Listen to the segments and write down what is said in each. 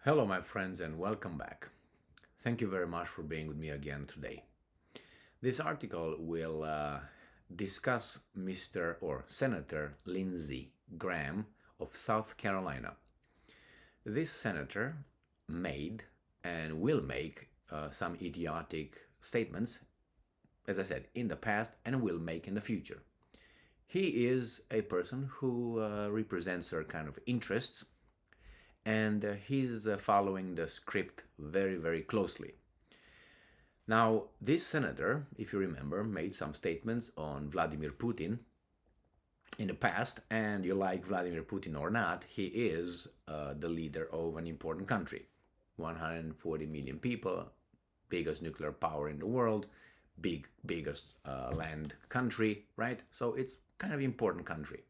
Hello, my friends, and welcome back. Thank you very much for being with me again today. This article will discuss Mr. or Senator Lindsey Graham of South Carolina. This senator made and will make some idiotic statements, as I said, in the past and will make in the future. He is a person who represents certain kind of interests and he's following the script very, very closely. Now, this senator, if you remember, made some statements on Vladimir Putin in the past, and you like Vladimir Putin or not, he is the leader of an important country. 140 million people, biggest nuclear power in the world, biggest land country, right? So it's kind of important country.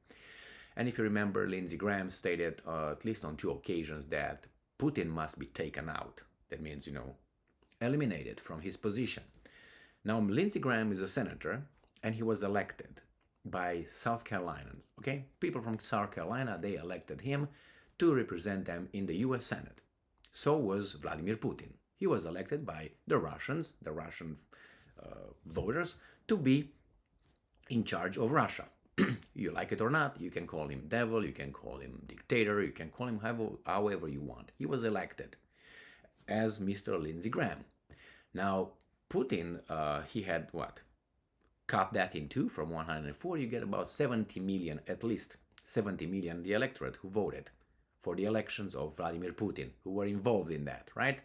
And if you remember, Lindsey Graham stated, at least on two occasions, that Putin must be taken out. That means, eliminated from his position. Now, Lindsey Graham is a senator, and he was elected by South Carolinians. Okay, people from South Carolina, they elected him to represent them in the US Senate. So was Vladimir Putin. He was elected by the Russians, the Russian voters, to be in charge of Russia. You like it or not, you can call him devil, you can call him dictator, you can call him however you want. He was elected as Mr. Lindsey Graham. Now, Putin, he had what? Cut that in two from 104, you get about 70 million, at least 70 million, the electorate who voted for the elections of Vladimir Putin, who were involved in that, right?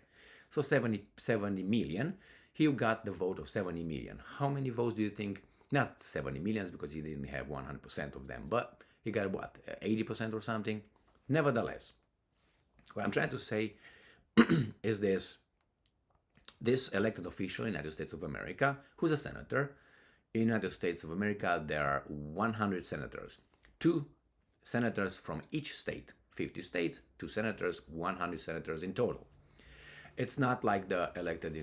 So 70 million, he got the vote of 70 million. How many votes do you think? Not 70 millions because he didn't have 100% of them, but he got what, 80% or something? Nevertheless, what I'm trying to say is this elected official in the United States of America, who's a senator. In the United States of America, there are 100 senators. 2 senators from each state, 50 states, 2 senators, 100 senators in total. It's not like the elected,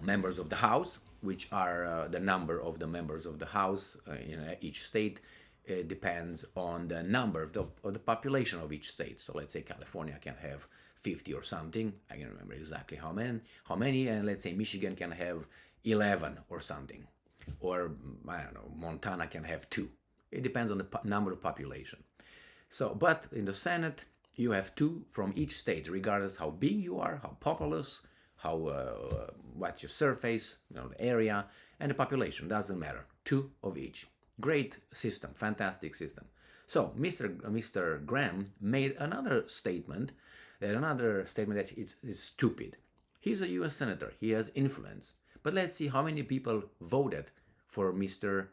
members of the House, which are the number of the members of the House in each state. It depends on the number of the population of each state. So let's say California can have 50 or something. I can remember exactly how many, and let's say Michigan can have 11 or something. Or, I don't know, Montana can have 2. It depends on the number of population. So, but in the Senate, you have 2 from each state, regardless how big you are, how populous, how what's your surface, the area, and the population, doesn't matter. 2 of each. Great system, fantastic system. So Mr. Graham made another statement that is stupid. He's a U.S. senator. He has influence. But let's see how many people voted for Mr.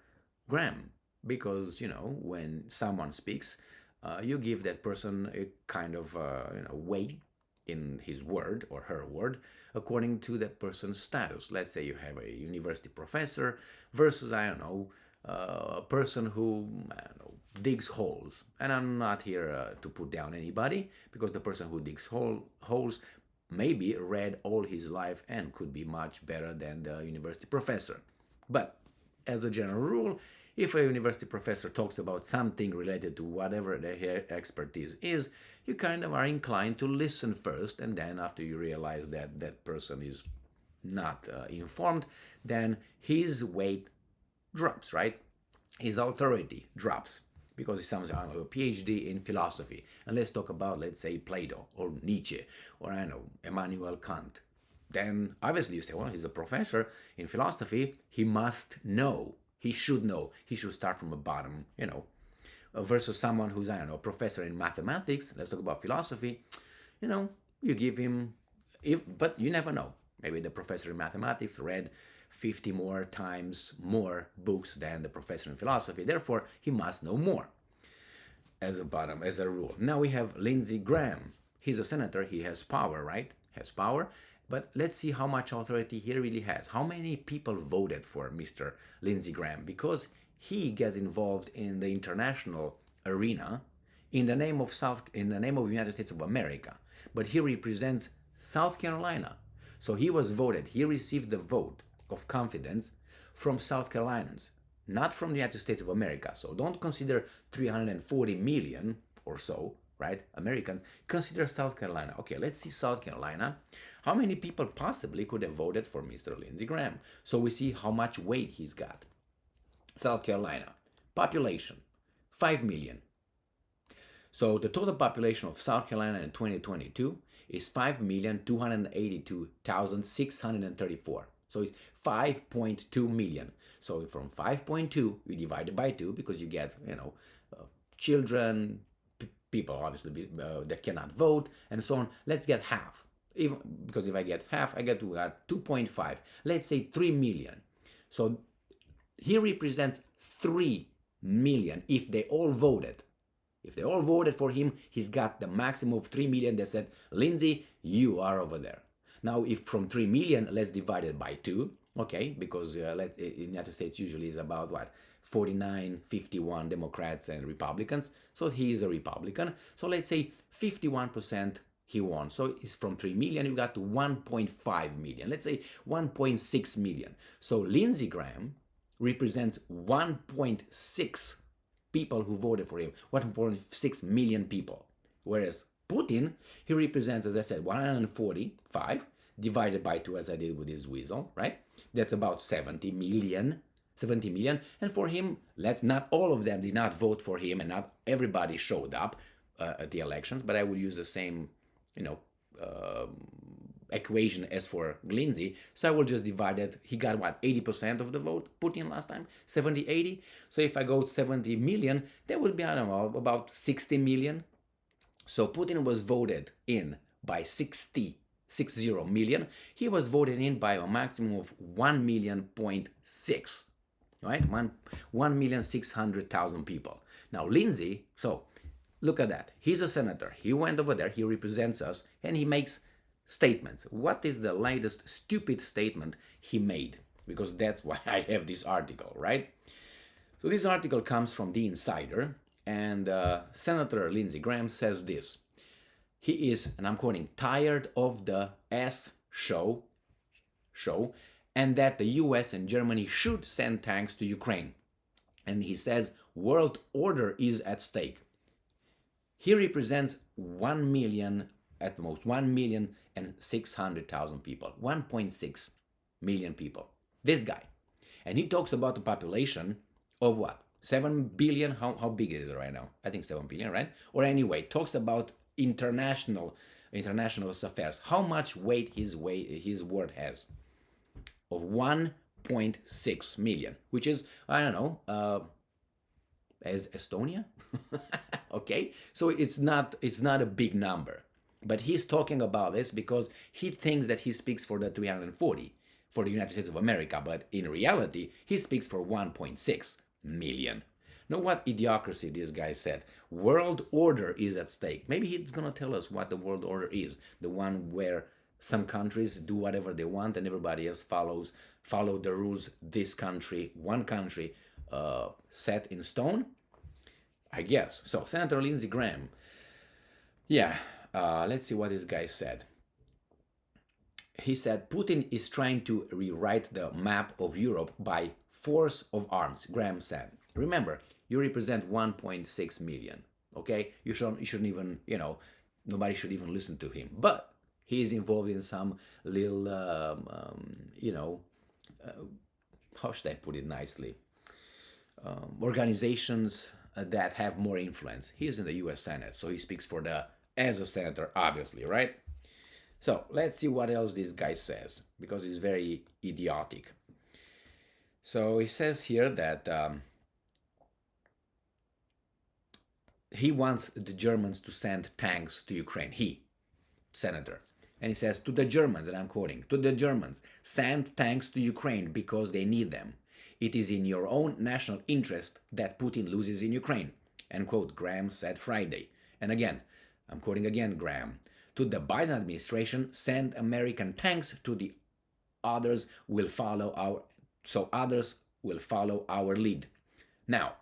Graham. Because, when someone speaks, you give that person a kind of weight in his word or her word according to that person's status. Let's say you have a university professor versus, a person who, digs holes. And I'm not here to put down anybody, because the person who digs holes maybe read all his life and could be much better than the university professor. But as a general rule, if a university professor talks about something related to whatever their expertise is, you kind of are inclined to listen first, and then after you realize that that person is not informed, then his weight drops, right? His authority drops because he sounds, a PhD in philosophy. And let's talk about, let's say, Plato or Nietzsche or, Immanuel Kant. Then obviously you say, well, he's a professor in philosophy. He must know. He should know. He should start from the bottom, versus someone who's, a professor in mathematics. Let's talk about philosophy. You give him, but you never know. Maybe the professor in mathematics read 50 more times more books than the professor in philosophy. Therefore, he must know more as a rule. Now we have Lindsey Graham. He's a senator. He has power, right? Has power. But let's see how much authority he really has. How many people voted for Mr. Lindsey Graham? Because he gets involved in the international arena in the name of the United States of America. But he represents South Carolina. So he was voted. He received the vote of confidence from South Carolinians, not from the United States of America. So don't consider 340 million or so, right? Americans consider South Carolina. Okay, let's see South Carolina. How many people possibly could have voted for Mr. Lindsey Graham? So we see how much weight he's got. South Carolina, population, 5 million. So the total population of South Carolina in 2022 is 5,282,634. So it's 5.2 million. So from 5.2, we divide it by 2 because you get, children, people obviously that cannot vote, and so on. Let's get half. Because if I get half, I get to 2.5. Let's say 3 million. So he represents 3 million if they all voted. If they all voted for him, he's got the maximum of 3 million that said, Lindsey, you are over there. Now, if from 3 million, let's divide it by 2, okay, because in the United States usually is about what? 49, 51 Democrats and Republicans. So he is a Republican. So let's say 51% he won. So it's from 3 million, you got to 1.5 million. Let's say 1.6 million. So Lindsey Graham represents 1.6 people who voted for him, 1.6 million people. Whereas Putin, he represents, as I said, 145 divided by 2, as I did with his weasel, right? That's about 70 million. And for him, not all of them did not vote for him, and not everybody showed up at the elections, but I would use the same, equation as for Lindsey. So I will just divide it. He got 80% of the vote, Putin last time, 70, 80. So if I go 70 million, that would be, I don't know, about 60 million. So Putin was voted in by 60 million. He was voted in by a maximum of 1 million point 6, right? 1,600,000 people. Now Lindsey, so look at that. He's a senator. He went over there. He represents us, and he makes statements. What is the latest stupid statement he made? Because that's why I have this article, right? So this article comes from The Insider, and Senator Lindsey Graham says this. He is, and I'm quoting, tired of the S show, and that the US and Germany should send tanks to Ukraine. And he says world order is at stake. He represents 1 million, at most 1,600,000 people, 1.6 million people. This guy. And he talks about the population of what? 7 billion? How big is it right now? I think 7 billion, right? Or anyway, talks about international affairs. How much weight his word has? Of 1.6 million, which is, I don't know, as Estonia. Okay, so it's not a big number, but he's talking about this because he thinks that he speaks for the 340 for the United States of America, but in reality he speaks for 1.6 million. Know what idiocracy this guy said? World order is at stake. Maybe he's gonna tell us what the world order is, the one where some countries do whatever they want and everybody else follow the rules one country set in stone, I guess. So Senator Lindsey Graham, let's see what this guy said. He said Putin is trying to rewrite the map of Europe by force of arms, Graham said. Remember, you represent 1.6 million, okay? You shouldn't even, nobody should even listen to him. But he is involved in some little, how should I put it nicely? Organizations that have more influence. He's in the US Senate, so he speaks as a senator, obviously, right? So let's see what else this guy says, because he's very idiotic. So he says here that he wants the Germans to send tanks to Ukraine. He, senator. And he says to the Germans, and I'm quoting, to the Germans, send tanks to Ukraine because they need them. It is in your own national interest that Putin loses in Ukraine, end quote, Graham said Friday. And again, I'm quoting again Graham, to the Biden administration, send American tanks to the others will follow our lead. Now,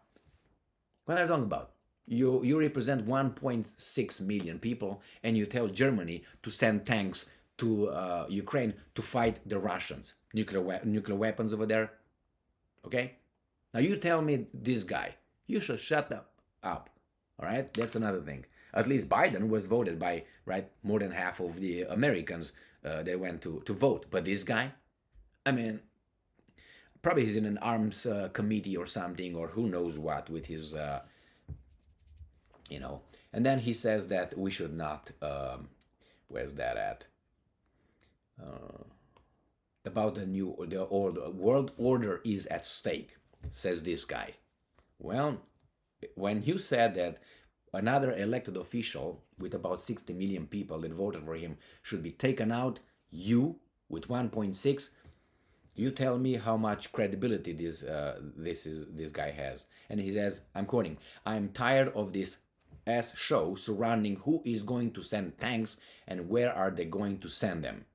what are you talking about? You represent 1.6 million people, and you tell Germany to send tanks to Ukraine to fight the Russians. Nuclear weapons over there. Okay? Now you tell me this guy. You should shut up. All right? That's another thing. At least Biden was voted by, right, more than half of the Americans that went to vote. But this guy, I mean, probably he's in an arms committee or something, or who knows what with his, you know. And then he says that we should not, where's that at? About the world order is at stake, says this guy. Well, when you said that another elected official with about 60 million people that voted for him should be taken out, you with 1.6, you tell me how much credibility this guy has. And he says, I'm quoting, I'm tired of this ass show surrounding who is going to send tanks and where are they going to send them.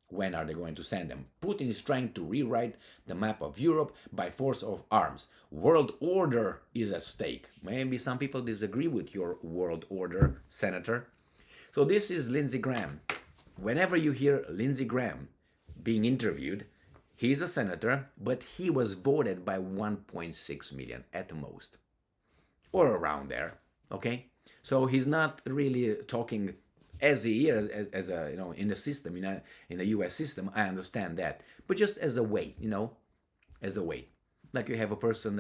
When are they going to send them? Putin is trying to rewrite the map of Europe by force of arms. World order is at stake. Maybe some people disagree with your world order, Senator. So this is Lindsey Graham. Whenever you hear Lindsey Graham being interviewed, he's a senator, but he was voted by 1.6 million at the most, or around there. Okay, so he's not really talking as he is as a in the system, in the US system. I understand that, but just as a weight, as a weight. Like you have a person,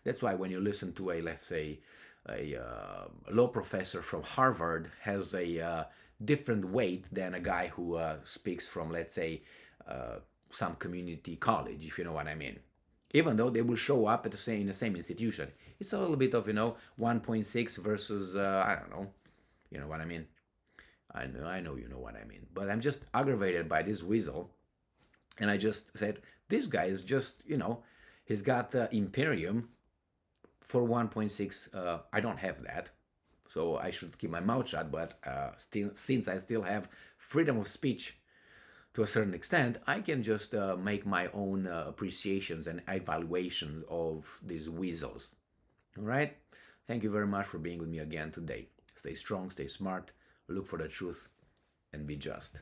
that's why when you listen to a, let's say, a law professor from Harvard has a different weight than a guy who speaks from, let's say, some community college, if you know what I mean. Even though they will show up at in the same institution, it's a little bit of 1.6 versus I don't know, you know what I mean. I know you know what I mean. But I'm just aggravated by this weasel, and I just said this guy is just he's got Imperium for 1.6. I don't have that, so I should keep my mouth shut. But since I still have freedom of speech to a certain extent, I can just make my own appreciations and evaluations of these weasels. All right? Thank you very much for being with me again today. Stay strong, stay smart, look for the truth, and be just.